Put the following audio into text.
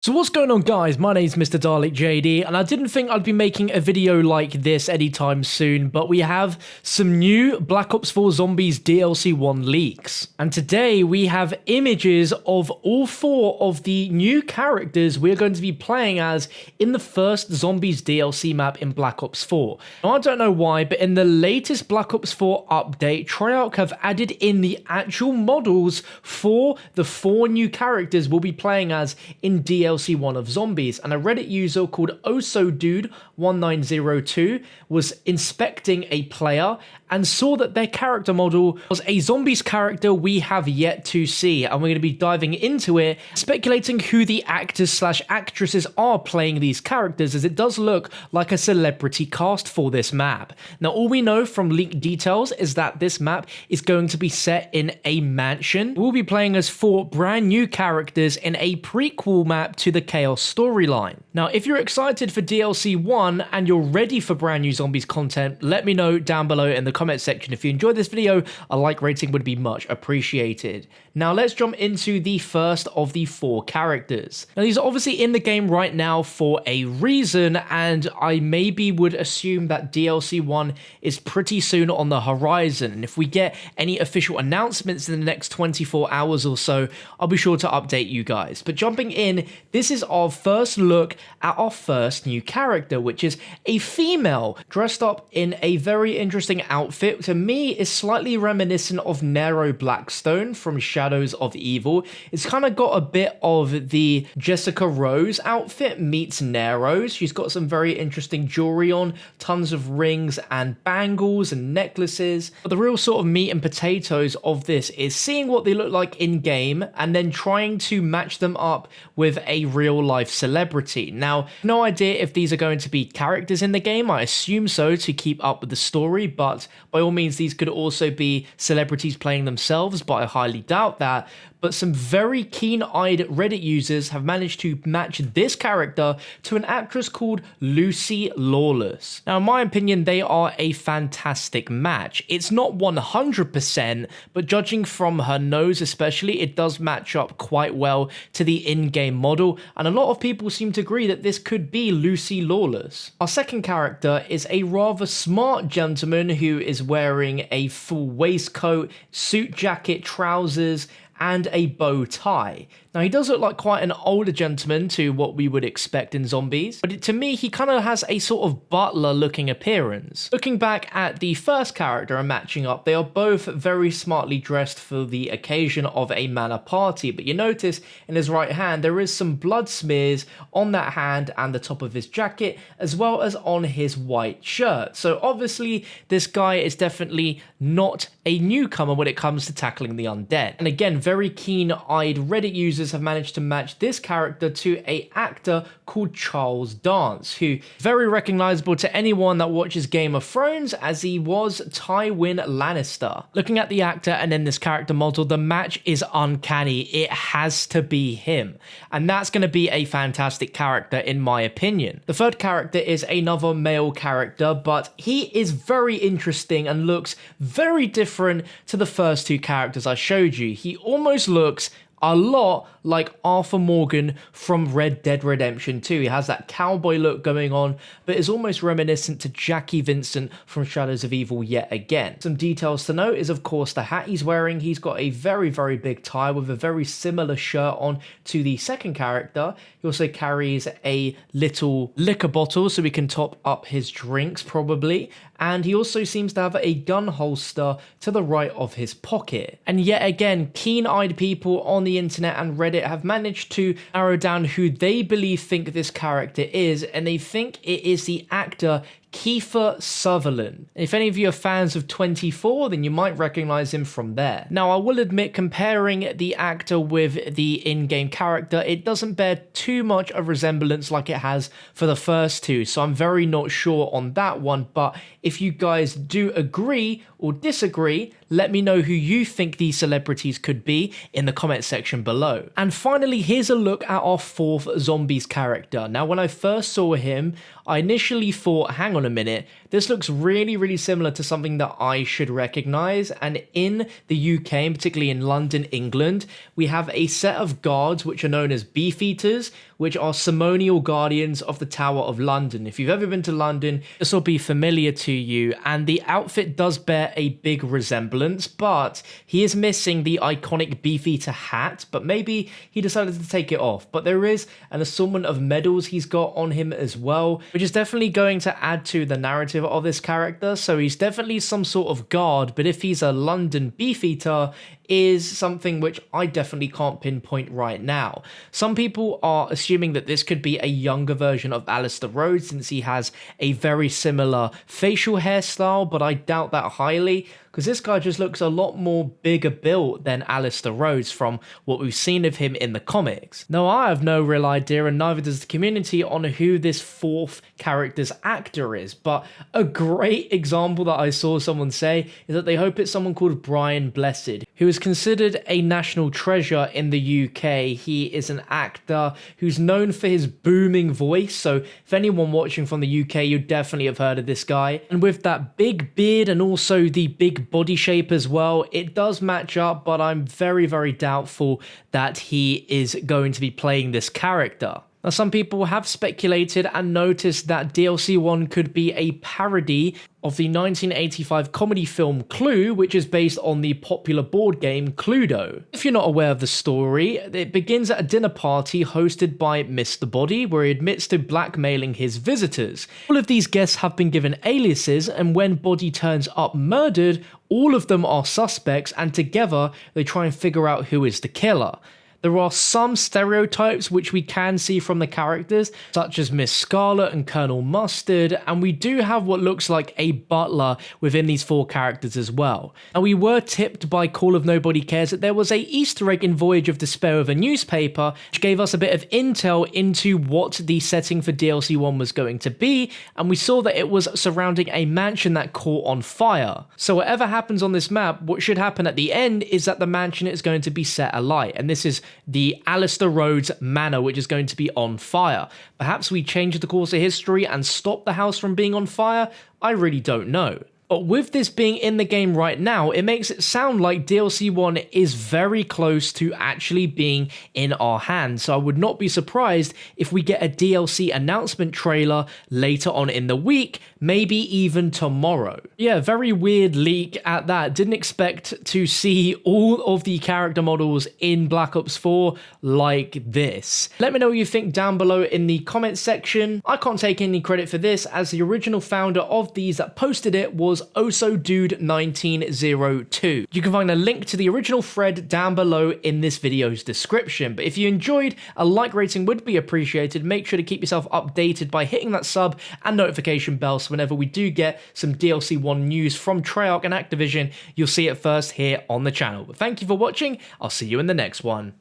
So what's going on, guys? My name's MrDalekJD, and I didn't think I'd be making a video like this anytime soon, but we have some new Black Ops 4 Zombies DLC 1 leaks. And today we have images of all 4 of the new characters we're going to be playing as in the first Zombies DLC map in Black Ops 4. Now, I don't know why, but in the latest Black Ops 4 update, Treyarch have added in the actual models for the 4 new characters we'll be playing as in DLC 1 of Zombies, and a Reddit user called OsoDude1902 was inspecting a player and saw that their character model was a Zombies character we have yet to see, and we're going to be diving into it, speculating who the actors slash actresses are playing these characters, as it does look like a celebrity cast for this map. Now, all we know from leaked details is that this map is going to be set in a mansion. We'll be playing as 4 brand new characters in a prequel map to the Chaos storyline. Now, if you're excited for DLC 1 and you're ready for brand new Zombies content, let me know down below in the comment section. If you enjoyed this video, a like rating would be much appreciated. Now, let's jump into the first of the 4 characters. Now, these are obviously in the game right now for a reason, and I maybe would assume that DLC 1 is pretty soon on the horizon. And if we get any official announcements in the next 24 hours or so, I'll be sure to update you guys. But jumping in, this is our first look at our first new character, which is a female dressed up in a very interesting outfit. To me, is slightly reminiscent of Nero Blackstone from Shadows of Evil. It's kind of got a bit of the Jessica Rose outfit meets Nero's. She's got some very interesting jewelry on, tons of rings and bangles and necklaces. But the real sort of meat and potatoes of this is seeing what they look like in game and then trying to match them up with a real life celebrity. Now, no idea if these are going to be characters in the game. I assume so to keep up with the story, but by all means these could also be celebrities playing themselves, but I highly doubt that. But some very keen-eyed Reddit users have managed to match this character to an actress called Lucy Lawless. Now, in my opinion, they are a fantastic match. It's not 100%, but judging from her nose especially, it does match up quite well to the in-game model, and a lot of people seem to agree that this could be Lucy Lawless. Our second character is a rather smart gentleman who is wearing a full waistcoat, suit jacket, trousers, and a bow tie. Now, he does look like quite an older gentleman to what we would expect in Zombies, but to me, he kind of has a sort of butler-looking appearance. Looking back at the first character and matching up, they are both very smartly dressed for the occasion of a manor party, but you notice in his right hand, there is some blood smears on that hand and the top of his jacket, as well as on his white shirt. So obviously, this guy is definitely not a newcomer when it comes to tackling the undead. And again, very keen-eyed Reddit users have managed to match this character to an actor called Charles Dance, who very recognizable to anyone that watches Game of Thrones, as he was Tywin Lannister. Looking at the actor and then this character model, the match is uncanny. It has to be him, and that's going to be a fantastic character in my opinion. The third character is another male character, but he is very interesting and looks very different to the first 2 characters I showed you. He almost looks a lot like Arthur Morgan from Red Dead Redemption 2. He has that cowboy look going on, but is almost reminiscent to Jackie Vincent from Shadows of Evil yet again. Some details to note is, of course, the hat he's wearing. He's got a very, very big tie with a very similar shirt on to the second character. He also carries a little liquor bottle so he can top up his drinks, probably. And he also seems to have a gun holster to the right of his pocket. And yet again, keen-eyed people on the internet and Reddit have managed to narrow down who they think this character is, and they think it is the actor Kiefer Sutherland. If any of you are fans of 24, then you might recognize him from there. Now, I will admit, comparing the actor with the in-game character, it doesn't bear too much of resemblance like it has for the first 2, so I'm very not sure on that one. But if you guys do agree or disagree, let me know who you think these celebrities could be in the comment section below. And finally, here's a look at our 4th Zombies character. Now, when I first saw him, I initially thought, hang on on a minute, this looks really similar to something that I should recognize. And in the UK, and particularly in London, England, we have a set of guards which are known as beefeaters, which are ceremonial guardians of the Tower of London. If you've ever been to London, this will be familiar to you, and the outfit does bear a big resemblance, but he is missing the iconic beefeater hat, but maybe he decided to take it off. But there is an assortment of medals he's got on him as well, which is definitely going to add to the narrative of this character. So he's definitely some sort of guard, but if he's a London beefeater, is something which I definitely can't pinpoint right now. Some people are assuming that this could be a younger version of Alistair Rhodes, since he has a very similar facial hairstyle, but I doubt that highly, because this guy just looks a lot more bigger built than Alistair Rhodes from what we've seen of him in the comics. Now, I have no real idea, and neither does the community, on who this fourth character's actor is, but a great example that I saw someone say is that they hope it's someone called Brian Blessed, who is considered a national treasure in the UK. He is an actor who's known for his booming voice, so if anyone watching from the UK, you'd definitely have heard of this guy. And with that big beard and also the big body shape as well, it does match up, but I'm very doubtful that he is going to be playing this character. Now, some people have speculated and noticed that DLC 1 could be a parody of the 1985 comedy film Clue, which is based on the popular board game Cluedo. If you're not aware of the story, it begins at a dinner party hosted by Mr. Body, where he admits to blackmailing his visitors. All of these guests have been given aliases, and when Body turns up murdered, all of them are suspects, and together they try and figure out who is the killer. There are some stereotypes which we can see from the characters, such as Miss Scarlet and Colonel Mustard, and we do have what looks like a butler within these four characters as well. And we were tipped by Call of Nobody Cares that there was a Easter egg in Voyage of Despair of a newspaper, which gave us a bit of intel into what the setting for DLC 1 was going to be, and we saw that it was surrounding a mansion that caught on fire. So whatever happens on this map, what should happen at the end is that the mansion is going to be set alight, and this is the Alistair Rhodes Manor, which is going to be on fire. Perhaps we change the course of history and stop the house from being on fire? I really don't know. But with this being in the game right now, it makes it sound like DLC 1 is very close to actually being in our hands. So I would not be surprised if we get a DLC announcement trailer later on in the week, maybe even tomorrow. Yeah, very weird leak at that. Didn't expect to see all of the character models in Black Ops 4 like this. Let me know what you think down below in the comments section. I can't take any credit for this, as the original founder of these that posted it was OsoDude1902. You can find a link to the original thread down below in this video's description. But if you enjoyed, a like rating would be appreciated. Make sure to keep yourself updated by hitting that sub and notification bell, so whenever we do get some DLC 1 news from Treyarch and Activision, you'll see it first here on the channel. But thank you for watching. I'll see you in the next one.